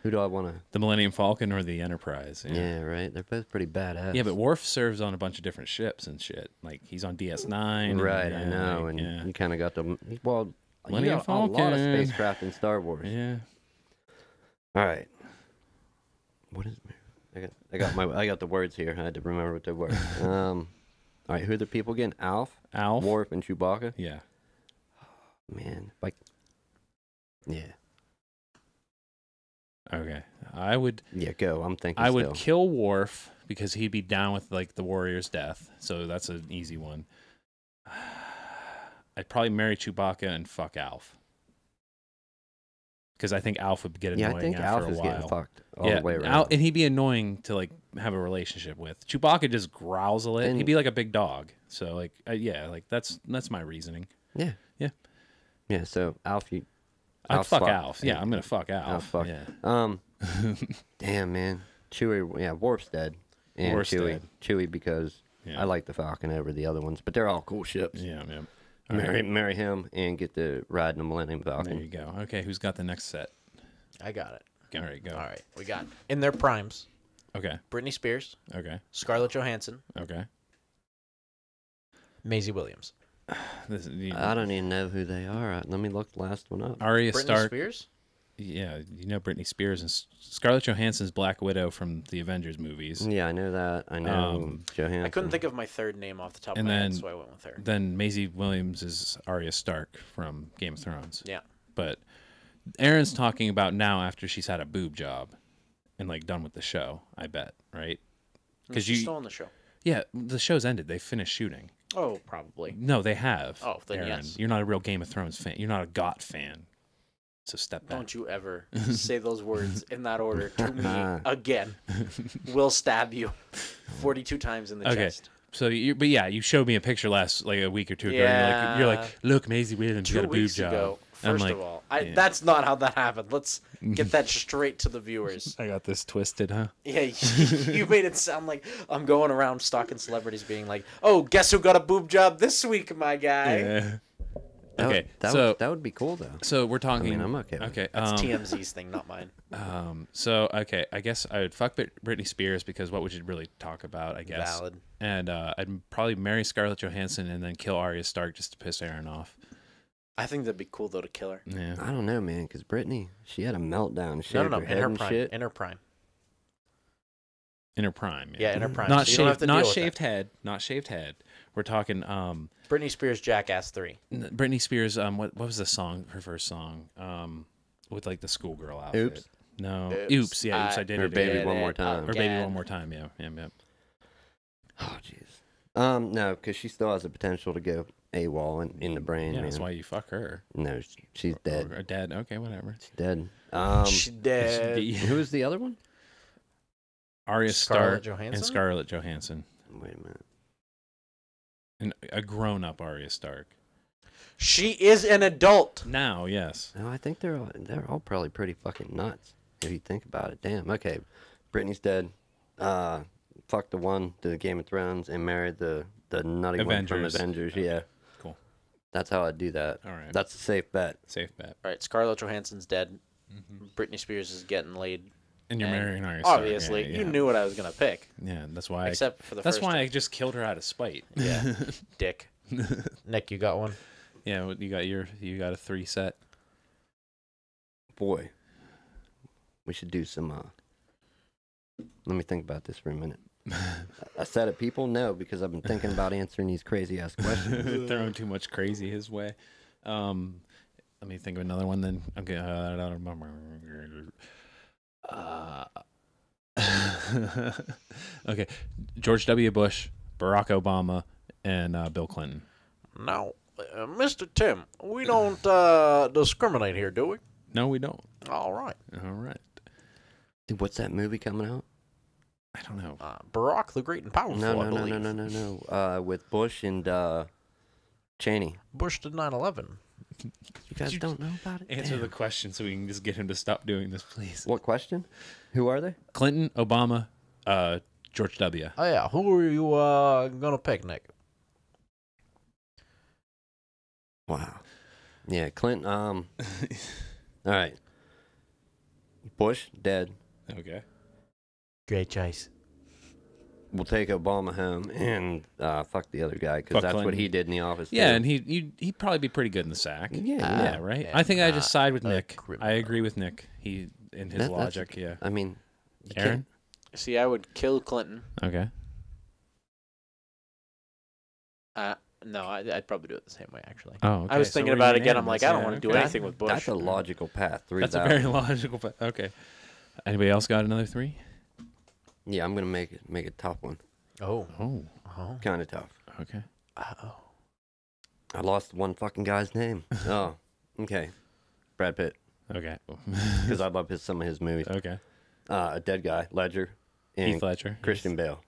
Who do I want to? The Millennium Falcon or the Enterprise? Yeah. right. They're both pretty badass. Yeah, but Worf serves on a bunch of different ships and shit. Like he's on DS9. and, right, yeah, I know, like, and yeah. you kind of got the well. You Millennium got a lot of Falcon. spacecraft in Star Wars. Yeah. All right. What is? I got the words here. I had to remember what they were. All right, who are the people again? Alf, Worf, and Chewbacca. Yeah. Man, like, yeah, Okay. I would go. I'm thinking. I would still. kill Worf because he'd be down with like the warrior's death. So that's an easy one. I'd probably marry Chewbacca and fuck Alf. Because I think Alf would get annoying Yeah, I think after Alf a is while. getting fucked all the way around. And he'd be annoying to like have a relationship with. Chewbacca just growls a lit. And- He'd be like a big dog. So like yeah, like that's my reasoning. Yeah. Yeah. Yeah. So Alf, I'd Alf fuck fuck. Alf. Yeah, I'm gonna fuck Alf. Alf fuck. Yeah. Damn man, Chewie. Yeah, Worf's dead. And Worf's Chewie. dead. Chewie because Yeah. I like the Falcon over the other ones, but they're all cool ships. Yeah, yeah. Marry him and get to ride in the Millennium There Falcon. you go. Okay, who's got the next set? I got it. All right, go. All right, we got in their primes: Okay. Britney Spears, Okay. Scarlett Johansson, Okay. Maisie Williams. I don't even know who they are. Let me look the last one up. Arya Britney Stark. Spears? Yeah, you know Britney Spears and Scarlett Johansson's Black Widow from the Avengers movies. Yeah, I know that. I know Johansson. I couldn't think of my third name off the top of And my head, then- so I went with her. Then Maisie Williams is Arya Stark from Game of Thrones. Yeah. But Erin's talking about now after she's had a boob job and like done with the show, I bet, right? Because She's still on the show. Yeah, the show's ended. They finished shooting. Oh, probably. No, they have. Oh, then Erin. yes. You're not a real Game of Thrones fan. You're not a GOT fan. So step back. Don't you ever say those words in that order to me again. We'll stab you 42 times in the chest. So, but yeah, you showed me a picture like a week or two ago. And you're like, look, Maisie Williams got a 2 boob weeks job. ago, And I'm first like, of all. yeah. That's not how that happened. Let's get that straight to the viewers. I got this twisted, huh? Yeah, you made it sound like I'm going around stalking celebrities being like, oh, guess who got a boob job this week, my guy? Yeah. That Okay, that would be cool though. So we're talking. I mean, I'm okay with Okay. That's TMZ's thing, not mine. So okay, I guess I would fuck Britney Spears because what would you really talk about? I guess. Valid. And I'd probably marry Scarlett Johansson and then kill Arya Stark just to piss Aaron off. I think that'd be cool, though, to kill her. Yeah. I don't know, man, because Brittany, she had a meltdown. No, Shaved no, her in head her and prime. shit. In her prime. In her prime. Yeah, in her prime. Not So you don't have shaved. to Not deal with shaved head. Not shaved head. We're talking. Britney Spears, Jackass 3. Britney Spears. What was the song? Her first song. With like the schoolgirl outfit. Oops. No. Oops. Oops. Yeah. Oops. I did Or it. Baby again. One More Time. Or baby Again. one more time. Yeah. Yeah. Oh, jeez. No, because she still has the potential to go AWOL in the brain. Yeah. man. That's why you fuck her. No, she's dead. Or dead. Okay. Whatever. She's dead. She's dead. Who was the other one? Arya Scarlett Stark Johansson? and Scarlett Johansson. Wait a minute. And a grown-up Arya Stark. She is an adult. Now, yes. No, I think they're all probably pretty fucking nuts if you think about it. Damn. Okay, Brittany's dead. Fuck the one, the Game of Thrones, and married the nutty one from Avengers. Avengers. Yeah, Cool. that's how I'd do that. All right. That's a safe bet. Safe bet. All right, Scarlett Johansson's dead. Britney Spears is getting laid. And you're And marrying Arya Stark. Obviously, Yeah, you yeah. knew what I was going to pick. Yeah, that's why. Except for the That's first why one. I just killed her out of spite. Yeah, dick. Nick, you got one? Yeah, you got a 3 set. Boy, we should do some. Let me think about this for a minute. I said it, people? No, because I've been thinking about answering these crazy ass questions. Throwing too much crazy his way. Let me think of another one then. Okay. Okay. George W. Bush, Barack Obama, and Bill Clinton. No. Mr. Tim, we don't discriminate here, do we? No, we don't. All right. All right. Dude, what's that movie coming out? I don't know. Barack the Great and Powerful, No, I no, believe. no. With Bush and Cheney. Bush did 9/11. You guys don't know about it? Answer Damn. the question so we can just get him to stop doing this, please. What question? Who are they? Clinton, Obama, George W. Oh, yeah. Who are you going to pick, Nick? Wow. Yeah, Clinton. All right. Bush dead. Okay. Great choice. We'll take Obama home and fuck the other guy because Fuck that's what Clinton. he did in the office. Yeah, too. and he'd probably be pretty good in the sack. Yeah, Yeah, right. yeah, I think I just side with a Nick. criminal. I agree with Nick. He in his That's- logic. Yeah. I mean, you Aaron. See, I would kill Clinton. Okay. No, I'd probably do it the same way, actually. Oh, okay. I was so thinking we're about it again. I'm like, I don't unanimous. want to do Yeah, anything with Bush. That's a logical path through That's a that. very logical. Okay. Anybody else got another 3? Yeah, I'm gonna make it a tough one. Oh. Oh. Oh. Kind of tough. Okay. Oh. I lost one fucking guy's name. Oh, okay. Brad Pitt, Okay. because I love some of his movies. Okay. A dead guy, Ledger, and Heath Ledger. Christian Bale.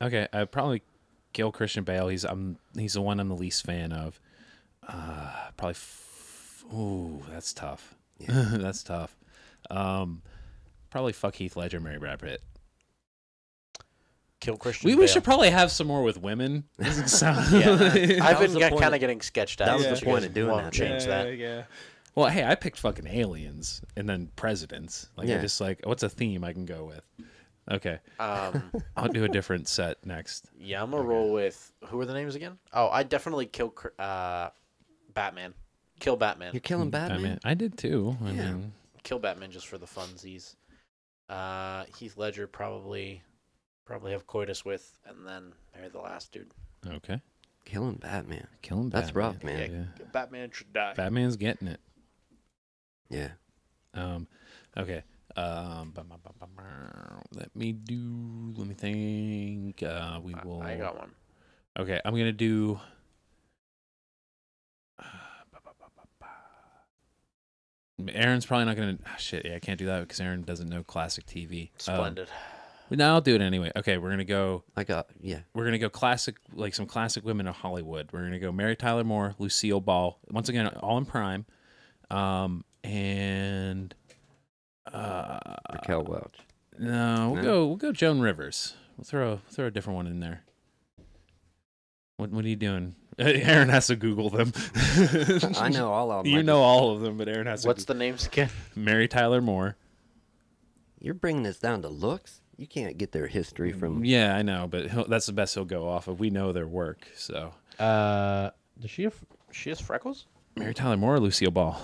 Okay, I'd probably kill Christian Bale. He's the one I'm the least fan of. Probably. Ooh, that's tough. Yeah. That's tough. Probably fuck Heath Ledger, marry Brad Pitt. Kill Christian We Bale. should probably have some more with women. Doesn't sound. Yeah, That I've was been the point kind of of- getting sketched out. that was so the you point guys of doing won't that. Change that. Yeah. Well, hey, I picked fucking aliens and then presidents. Like, I Yeah. just like, what's a theme I can go with? Okay. Um, I'll do a different set next. yeah, I'm gonna roll with who are the names again? Oh, I definitely kill Batman. Kill Batman. You're killing Batman? I did too. I Yeah. mean, Kill Batman just for the funsies. Heath Ledger probably have coitus with, and then marry the last dude. okay. Killing Batman. Killing That's Batman. rough, man. Yeah. Batman should die. Batman's getting it. Yeah. Okay. Let me think. We will. I got one. Okay, I'm gonna do. Aaron's probably not gonna. Shit, yeah, I can't do that because Aaron doesn't know classic TV. Splendid. No, I'll do it anyway. Okay, we're gonna go. Yeah. We're gonna go classic, like some classic women of Hollywood. We're gonna go Mary Tyler Moore, Lucille Ball. Once again, all in prime. And Raquel Welch. no, we'll go Joan Rivers. We'll throw a different one in there. What are you doing? Aaron has to Google them. I know all of them. You know all of them, but Aaron has to. What's the names again? Mary Tyler Moore. You're bringing this down to looks? You can't get their history from... Yeah, I know, but that's the best he'll go off of. We know their work, so. Does she has freckles? Mary Tyler Moore or Lucille Ball?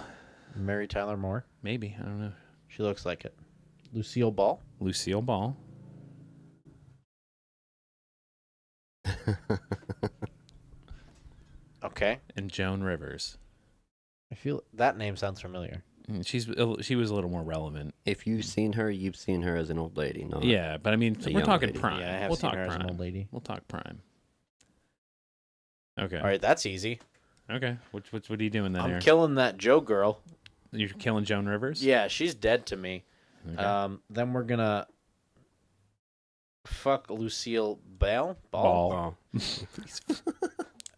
Mary Tyler Moore. Maybe, I don't know. She looks like it. Lucille Ball. Lucille Ball. Okay. And Joan Rivers. I feel that name sounds familiar. She was a little more relevant. If you've seen her, you've seen her as an old lady. Not Yeah, but I mean, a we're young talking lady. prime. Yeah, I have we'll seen talk her prime. as an old lady. We'll talk prime. Okay. All right, that's easy. Okay. What are you doing then, I'm Aaron? killing that Joe girl. You're killing Joan Rivers? Yeah, she's dead to me. Okay. Then we're gonna fuck Lucille Ball. Ball.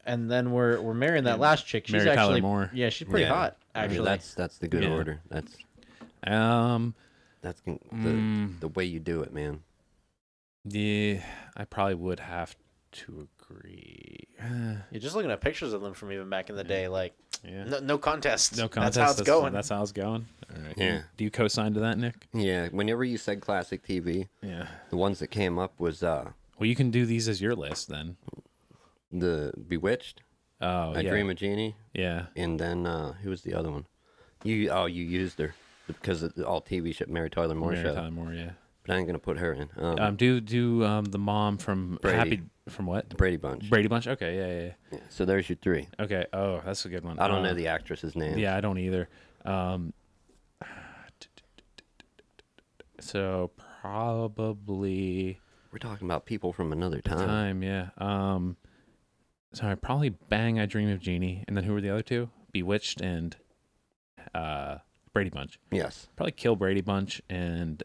And then we're marrying that last chick. She's Mary Tyler actually Moore. Yeah, she's pretty hot. I mean, Actually, that's the good Yeah. order. That's the way you do it, man. Yeah, I probably would have to agree. you're just looking at pictures of them from even back in the day. Like, Yeah. no contest. No contest. That's how it's going. That's how it's going. All right. Yeah. Do you co-sign to that, Nick? Yeah. Whenever you said classic TV, Yeah. the ones that came up was Well, you can do these as your list then. the Bewitched, Oh, I yeah. Dream of Jeannie, Yeah. and then who was the other one? You used her because of all TV show, Mary Tyler Moore Mary show. Tyler Moore, yeah. But I ain't gonna put her in. Do the mom from Brady. Happy from what? The Brady Bunch. Brady Bunch. Okay, yeah. Yeah, so there's your three. Okay. Oh, that's a good one. I don't know the actress's name. Yeah, I don't either. So probably We're talking about people from another time. time. Yeah. So I probably bang I Dream of Jeannie, and then who were the other two? Bewitched and Brady Bunch. Yes. Probably kill Brady Bunch and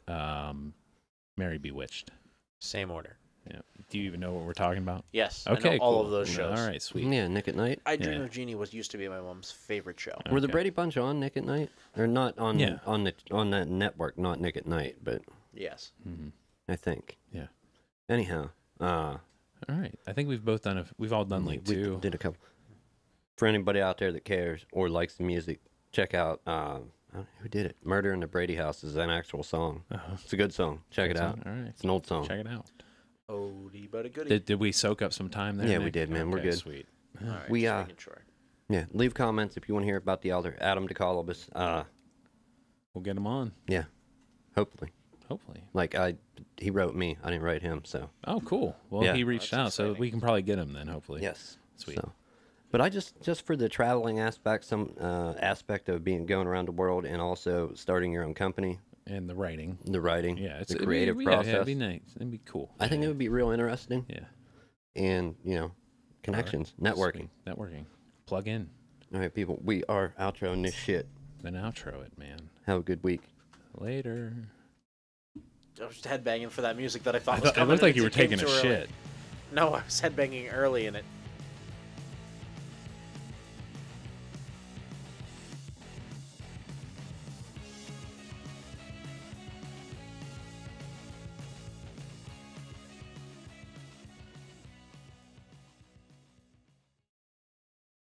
marry Bewitched. Same order. Yeah. Do you even know what we're talking about? Yes. Okay. I know all cool. of those shows. All right. Sweet. Yeah, Nick at Night. I Dream Yeah. of Jeannie used to be my mom's favorite show. Were the Okay. Brady Bunch on Nick at Night? They're not on Yeah. on that network, not Nick at Night, but Yes. Mm-hmm. I think. Yeah. Anyhow, All right. I think we've both done. We've all done like we two. did a couple. For anybody out there that cares or likes the music, check out who did it. "Murder in the Brady House" is an actual song. Uh-huh. It's a good song. Check it out. All right. It's an old song. Check it out. Oldie but a goodie. Did we soak up some time there? Yeah, we Nick? did, man. We're Okay, good. Sweet. All right, we, just making sure. Yeah, leave comments if you want to hear about the elder Adam DeColobus. We'll get him on. Yeah, hopefully. Hopefully. Like he wrote me. I didn't write him. So Oh, cool. Well, Yeah. he reached That's out, so exciting. we can probably get him then. Hopefully. yes, Sweet. So, but I just for the traveling aspect, some aspect of going around the world, and also starting your own company, And the writing. the writing, Yeah, it's the creative Yeah, process. it'd be nice. It'd be cool. I think it would be real interesting, Yeah. and connections, networking. Sweet. Networking. Plug in. All right, people, we are outroing this shit. Then outro it, man. Have a good week. Later. I was just headbanging for that music that I thought I was thought, it coming. looked like and you were it came taking a too early. shit. No, I was headbanging early and it